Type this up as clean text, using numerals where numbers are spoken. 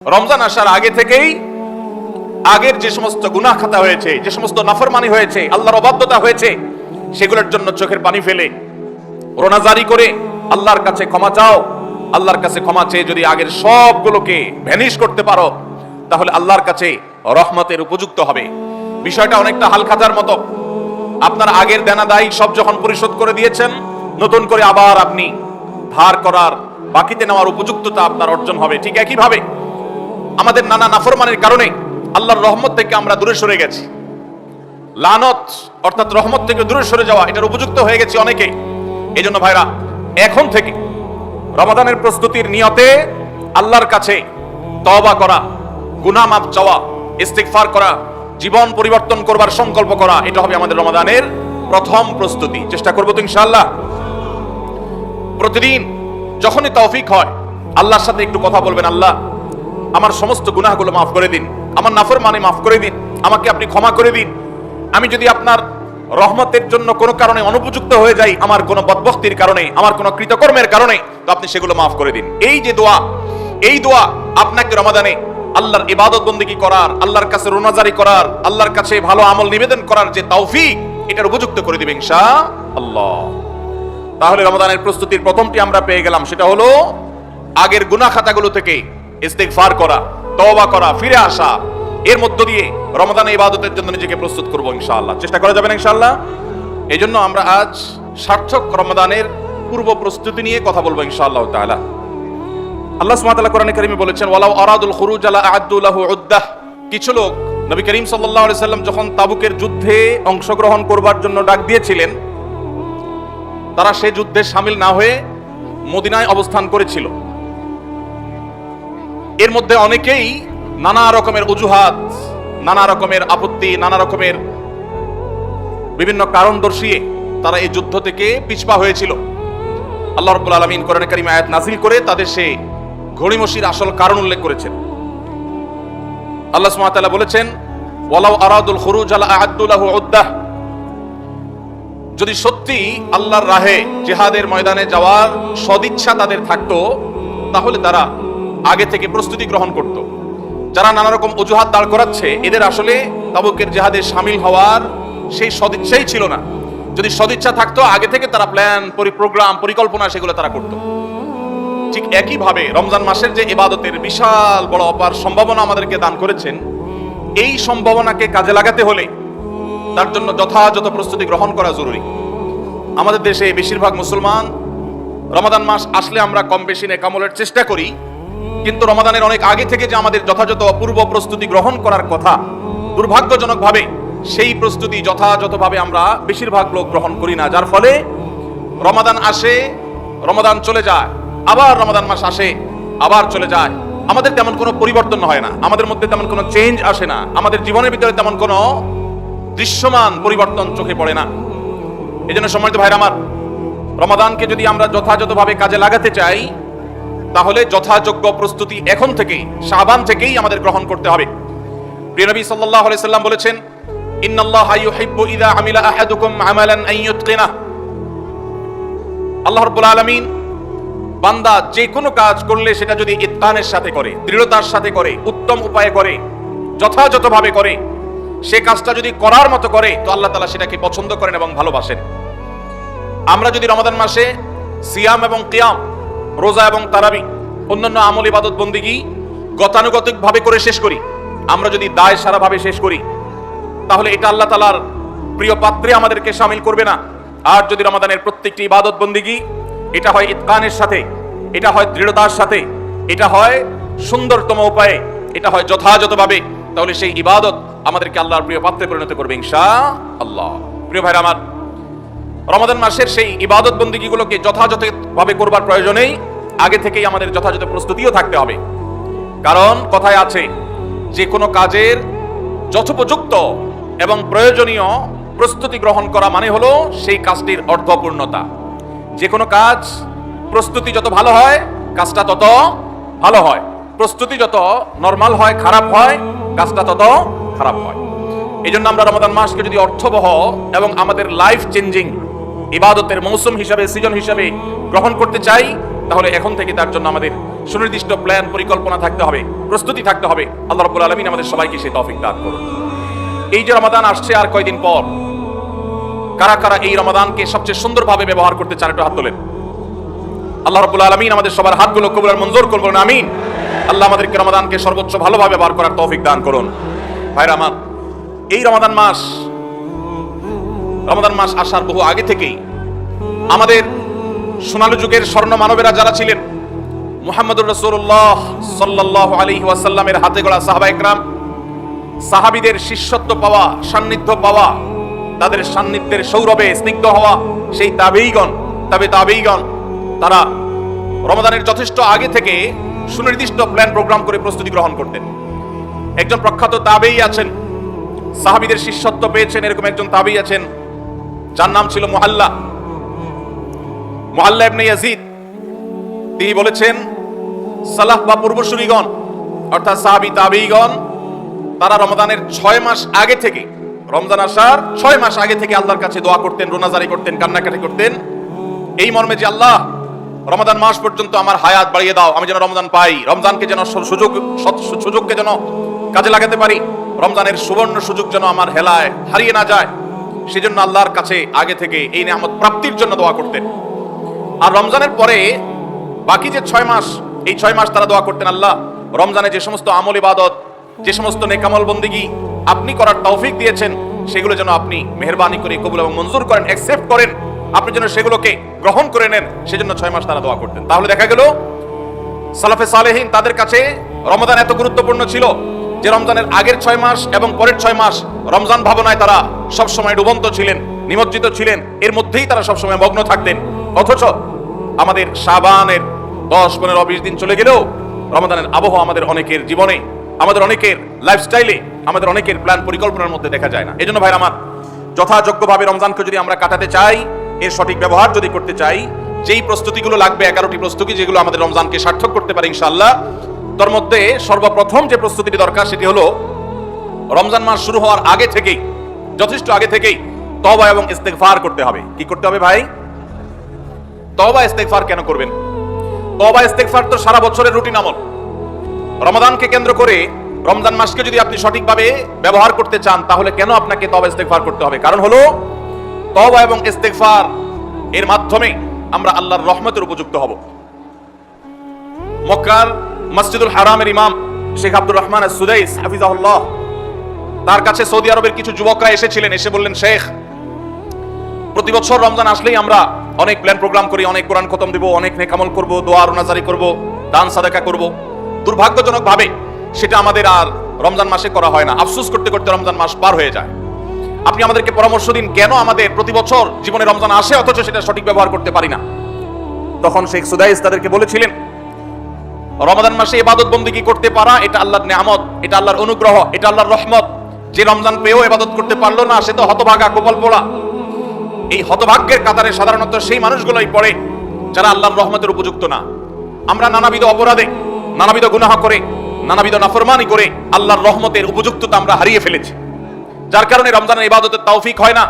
রমজান আসার আগে থেকেই আগের যে সমস্ত গুনাহ খাতা হয়েছে, যে সমস্ত নাফরমানি হয়েছে, আল্লাহর অবাধ্যতা হয়েছে, সেগুলোর জন্য চোখের পানি ফেলে রোনাজারি করে আল্লাহর কাছে ক্ষমা চাও। আল্লাহর কাছে ক্ষমা চেয়ে যদি আগের সবগুলোকে ভ্যানিশ করতে পারো, তাহলে আল্লাহর কাছে রহমতের উপযুক্ত হবে। বিষয়টা অনেকটা হালখাতার মতো। আপনার আগের দেনা দায় সব যখন পরিশোধ করে দিয়েছেন, নতুন করে আবার আপনি ধার করার, বাকিতে নেওয়ার উপযুক্ততা আপনার অর্জন হবে। ঠিক একইভাবে আমাদের নানা নাফরমানের কারণে আল্লাহর রহমত থেকে আমরা দূরে সরে গেছি। লানত অর্থাৎ রহমত থেকে দূরে সরে যাওয়া, এটার উপযুক্ত হয়ে গেছি অনেকে। এই জন্য ভাইরা, এখন থেকে রমাদানের প্রস্তুতির নিয়তে আল্লাহর কাছে তওবা করা, গুনাহ মাফ চাওয়া, ইস্তিগফার করা, জীবন পরিবর্তন করবার সংকল্প করা, এটা হবে আমাদের রমাদানের প্রথম প্রস্তুতি। চেষ্টা করবো তো ইনশাআল্লাহ। প্রতিদিন যখনই তৌফিক হয় আল্লাহর সাথে একটু কথা বলবেন, আল্লাহ আমার সমস্ত গুনাহগুলো মাফ করে দিন, আমার নাফরমানি মাফ করে দিন, আমাকে আপনি ক্ষমা করে দিন। আমি যদি আপনার রহমতের জন্য কোনো কারণে অনুপযুক্ত হয়ে যাই, আমার কোনো বদবখতির কারণে, আমার কোনো কৃতকর্মের কারণে, তো আপনি সেগুলো মাফ করে দিন। এই যে দোয়া, এই দোয়া আপনাকে রমাদানে আল্লাহর ইবাদত বন্দেগী করার, আল্লাহর কাছে রোনাজারি করার, আল্লাহর কাছে ভালো আমল নিবেদন করার যে তৌফিক, এটার উপযুক্ত করে দিবে ইনশাআল্লাহ। তাহলে রমাদানের প্রস্তুতির প্রথমটি আমরা পেয়ে গেলাম, সেটা হলো আগের গুনাহ খাতাগুলো থেকে ইস্তিগফার করা, তওবা করা, ফিরে আসা। এর মধ্য দিয়ে রমাদানের ইবাদতের জন্য নিজেকে প্রস্তুত করব ইনশাআল্লাহ। চেষ্টা করা যাবে না ইনশাআল্লাহ। এই জন্য আমরা আজ সার্থক রমাদানের পূর্ব প্রস্তুতি নিয়ে কথা বলবো ইনশাআল্লাহ তাআলা। আল্লাহ সুবহানাহু ওয়া তাআলা কোরআনে কারীমে বলেছেন, ওয়ালাউ আরাদুল খুরুজ লা আ'আদ্দু লাহু উদ্দাহ। কিছু লোক নবী করিম সাল্লাল্লাহু আলাইহি সাল্লাম যখন তাবুকের যুদ্ধে অংশগ্রহণ করবার জন্য ডাক দিয়েছিলেন, তারা সেই যুদ্ধে শামিল না হয়ে মদিনায় অবস্থান করেছিল। এর মধ্যে অনেকেই নানা রকমের অজুহাত, নানা রকমের আপত্তি, নানা রকমের বিভিন্ন কারণ দর্শিয়ে তারা এই যুদ্ধ থেকে পিছপা হয়েছিল। আল্লাহ রাব্বুল আলামিন কোরআনে কারীমে আয়াত নাযিল করে তাদের সেই ঘড়িমসির আসল কারণ উল্লেখ করেছেন। আল্লাহ সুবহানাহু ওয়া তাআলা বলেছেন, ওয়ালাউ আরাদুল খুরুজ লা আ'আদ্দু লাহু উদ্দাহ। যদি সত্যি আল্লাহর রাহে জিহাদের ময়দানে যাওয়ার সদিচ্ছা তাদের থাকতো, তাহলে তারা আগে থেকে প্রস্তুতি গ্রহণ করত। যারা নানা রকম অজুহাত দাঁড় করাচ্ছে, এদের আসলে তাবুকের জিহাদে শামিল হওয়ার সেই সদিচ্ছাই ছিল না। যদি সদিচ্ছা থাকতো, আগে থেকে তারা প্ল্যান, প্রোগ্রাম, পরিকল্পনা সেগুলো তারা করত। ঠিক একইভাবে রমজান মাসের যে ইবাদতের বিশাল বড় অপার সম্ভাবনা আমাদেরকে দান করেছেন, এই সম্ভাবনাকে কাজে লাগাতে হলে তার জন্য যথাযথ প্রস্তুতি গ্রহণ করা জরুরি। আমাদের দেশে বেশিরভাগ মুসলমান রমাদান মাস আসলে আমরা কম বেশি নেক আমলের চেষ্টা করি, কিন্তু রমাদানের অনেক আগে থেকে যে আমাদের যথাযথ পূর্ব প্রস্তুতি গ্রহণ করার কথা, দুর্ভাগ্যজনকভাবে সেই প্রস্তুতি যথাযথভাবে আমরা বেশিরভাগ লোক গ্রহণ করি না। যার ফলে রমাদান আসে, রমাদান চলে যায়, আবার রমাদান মাস আসে, আবার চলে যায়। আমাদের তেমন কোনো পরিবর্তন হয় না, আমাদের মধ্যে তেমন কোনো চেঞ্জ আসে না, আমাদের জীবনের ভিতরে তেমন কোনো দৃশ্যমান পরিবর্তন চোখে পড়ে না। এই জন্য সম্মানিত ভাইরা আমার, রমাদানকে যদি আমরা যথাযথভাবে কাজে লাগাতে চাই, তাহলে যথাযোগ্য প্রস্তুতি এখন থেকেই, শাবান থেকেই আমাদের গ্রহণ করতে হবে। প্রিয় নবী সাল্লাল্লাহু আলাইহি সাল্লাম বলেছেন, ইন্নাল্লাহা ইউহিব্বু ইযা আমিলা আহাদুকুম আমালান আন ইউতকিনা। আল্লাহ রাব্বুল আলামিন বান্দা যে কোনো কাজ করলে সেটা যদি ইতকানের সাথে করে, দৃঢ়তার সাথে করে, উত্তম উপায়ে করে, যথাযথভাবে করে, সে কাজটা যদি করার মতো করে, তো আল্লাহ তাআলা সেটাকে পছন্দ করেন এবং ভালোবাসেন। আমরা যদি রমাদান মাসে সিয়াম এবং কিয়াম, রোজা এবং তারাবি, অন্যান্য আমল ইবাদত বন্দেগী গতানুগতিকভাবে করে শেষ করি, আমরা যদি দায় সারাভাবে শেষ করি, তাহলে এটা আল্লাহ তাআলার প্রিয় পাত্রে আমাদেরকে শামিল করবে না। আর যদি রমাদানের প্রত্যেকটি ইবাদত বন্দেগী এটা হয় ইতকানের সাথে, এটা হয় দৃঢ়তার সাথে, এটা হয় সুন্দরতম উপায়ে, এটা হয় যথাযথভাবে, তাহলে সেই ইবাদত আমাদেরকে আল্লাহর প্রিয় পাত্রে পরিণত করবে ইনশাআল্লাহ। প্রিয় ভাইরা আমার, রমাদান মাসের সেই ইবাদত বন্দেগীগুলোকে যথাযথভাবে করবার প্রয়োজনেই আগে থেকেই আমাদের যথাযথ প্রস্তুতিও থাকতে হবে। কারণ কথায় আছে, যে কোনো কাজের যথোপযুক্ত এবং প্রয়োজনীয় প্রস্তুতি গ্রহণ করা মানে হলো সেই কাজটির অর্থপূর্ণতা। যে কোনো কাজ প্রস্তুতি যত ভালো হয়, কাজটা তত ভালো হয়। প্রস্তুতি যত নরমাল হয়, খারাপ হয়, কাজটা তত খারাপ হয়। এই জন্য আমরা রমাদান মাসকে যদি অর্থবহ এবং আমাদের লাইফ চেঞ্জিং ইবাদতের মৌসুম হিসাবে, সিজন হিসাবে গ্রহণ করতে চাই, তাহলে এখন থেকে তার জন্য আমাদের সুনির্দিষ্ট প্ল্যান পরিকল্পনা থাকতে হবে, প্রস্তুতি থাকতে হবে। আল্লাহ রাব্বুল আলামিন আমাদের সবাইকে সেই তৌফিক দান করুন। এই যে রমাদান আসছে আর কয়দিন পর, কারা কারা এই রমাদানকে সবচেয়ে সুন্দরভাবে ব্যবহার করতে চান একটু হাত তোলেন। আল্লাহ রাব্বুল আলামিন আমাদের সবার হাতগুলো কবুল আর মঞ্জুর করুন, আমিন। আল্লাহ আমাদেরকে রমাদানকে সর্বোচ্চ ভালোভাবে ব্যবহার করার তৌফিক দান করুন। ভাইরা আমার, এই রমাদান মাস আসার বহু আগে থেকেই আমাদের সোনালী যুগের স্বর্ণ মানবেরা যারা ছিলেন, মুহাম্মদুর রাসূলুল্লাহ সাল্লাল্লাহু আলাইহি ওয়াসাল্লামের হাতে গড়া সাহাবায়ে কেরাম, সাহাবীদের শিষ্যত্ব পাওয়া, সান্নিধ্য পাওয়া, তাদের সান্নিধ্যের সৌরভে স্নিগ্ধ হওয়া সেই তাবেঈগণ, তারা রমাদানের যথেষ্ট আগে থেকে সুনির্দিষ্ট প্ল্যান প্রোগ্রাম করে প্রস্তুতি গ্রহণ করতেন। একজন প্রখ্যাত তাবেঈ আছেন, সাহাবীদের শিষ্যত্ব পেয়েছেন, এরকম একজন তাবেঈ আছেন যার নাম ছিল মুআল্লা ইবনে ইয়াজিদ। তিনি বলেছেন, সালাফ বা পূর্বসূরীগণ অর্থাৎ সাহাবী তাবেঈগণ তারা রমাদানের 6 মাস আগে থেকে, রমজান আসার 6 মাস আগে থেকে আল্লাহর কাছে দোয়া করতেন, রোনাজারি করতেন, কান্নাকাটি করতেন এই মর্মে যে আল্লাহ রমাদান মাস পর্যন্ত আমার হায়াত বাড়িয়ে দাও, আমি যেন রমজান পাই, রমজানকে যেন সুযোগকে যেন কাজে লাগাতে পারি, রমজানের সুবর্ণ সুযোগ যেন আমার হেলায় হারিয়ে না যায়, সেজন্য আল্লাহর কাছে আগে থেকে এই নিয়ামত প্রাপ্তির জন্য দোয়া করতেন। আর রমজানের পরে বাকি যে 6 মাস, এই 6 মাস তারা দোয়া করতেন, আল্লাহ রমজানে যে সমস্ত আমল ইবাদত, যে সমস্ত নেক আমল বন্দেগী আপনি করার তৌফিক দিয়েছেন, সেগুলো যেন আপনি মেহেরবানি করে কবুল এবং মঞ্জুর করেন, অ্যাকসেপ্ট করেন, আপনি যেন সেগুলোকে গ্রহণ করে নেন, সেজন্য 6 মাস তারা দোয়া করতেন। তাহলে দেখা গেল সালাফে সালেহিন তাদের কাছে রমাদান এত গুরুত্বপূর্ণ ছিল যে রমজানের আগের 6 মাস এবং পরের 6 মাস রমজান ভাবনায় তারা সবসময় ডুবন্ত ছিলেন, নিমজ্জিত ছিলেন, এর মধ্যেই তারা সবসময় মগ্ন থাকতেন। অথচ আমাদের শাবানের 10, 15, 20 দিন চলে গেলেও রমাদানের আবহাওয়া আমাদের অনেকের জীবনে, আমাদের অনেকের লাইফস্টাইলে, আমাদের অনেকের প্ল্যান পরিকল্পনার মধ্যে দেখা যায় না। এজন্য ভাইরা আমার, যথাযোগ্যভাবে রমজানকে যদি আমরা কাটাতে চাই, এর সঠিক ব্যবহার যদি করতে চাই, যেই প্রস্তুতিগুলো লাগবে 11টি প্রস্তুতি, যেগুলো আমাদের রমজানকে সার্থক করতে পারে ইনশাআল্লাহ, তার মধ্যে সর্বপ্রথম যে প্রস্তুতিটি দরকার সেটি হলো রমজান মাস শুরু হওয়ার আগে থেকেই, যথেষ্ট আগে থেকেই তওবা এবং ইস্তেগফার করতে হবে। কি করতে হবে ভাই? তওবা ইস্তেগফার কেন করবেন? তওবা ইস্তেগফার তো সারা বছরের রুটিন আমল। রমাদানকে কেন্দ্র করে রমজান মাসকে যদি আপনি সঠিকভাবে ব্যবহার করতে চান, তাহলে কেন আপনাকে তওবা ইস্তেগফার করতে হবে? কারণ হলো তওবা এবং ইস্তেগফার এর মাধ্যমে আমরা আল্লাহর রহমতের উপযুক্ত হব। মক্কার মসজিদুল হারামের ইমাম শেখ আব্দুর রহমান আস-সুদাইস হাফিজাহুল্লাহ, তার কাছে সৌদি আরবের কিছু যুবকরা এসেছিলেন, এসে বললেন, শেখ, প্রতি বছর রমজান আসলেই আমরা অনেক প্ল্যান প্রোগ্রাম করি, অনেক কোরআন খতম দিব, অনেক নেক আমল করব, দোয়া রোনাজারি করব, দান সাদাকা করব। দুর্ভাগ্যজনক ভাবে সেটা আমাদের আর রমজান মাসে করা হয় না। আফসোস করতে করতে রমজান মাস পার হয়ে যায়। আপনি আমাদেরকে পরামর্শ দিন, কেন আমাদের প্রতি বছর জীবনে রমজান আসে অথচ সেটা সঠিক ব্যবহার করতে পারি না? তখন শেখ সুদাইস তাদেরকে বলেছিলেন, রমাদান মাসে ইবাদত বন্দেগী করতে পারা এটা আল্লাহর নিয়ামত, এটা আল্লাহর অনুগ্রহ, এটা আল্লাহর রহমত। যে রমজান পেয়েও ইবাদত করতে পারলো না, সে তো হতভাগা, কপাল পোড়া। এই হতভাগ্যের কাতারে সাধারণত সেই মানুষগুলোই পড়ে যারা আল্লাহর রহমতের উপযুক্ত না। আমরা নানাবিধ অপরাধে, নানাবিধ গুনাহ করে, নানাবিধ নাফরমানি করে আল্লাহর রহমতের উপযুক্ততা আমরা হারিয়ে ফেলেছি, যার কারণে রমজানের ইবাদতের তৌফিক হয় না।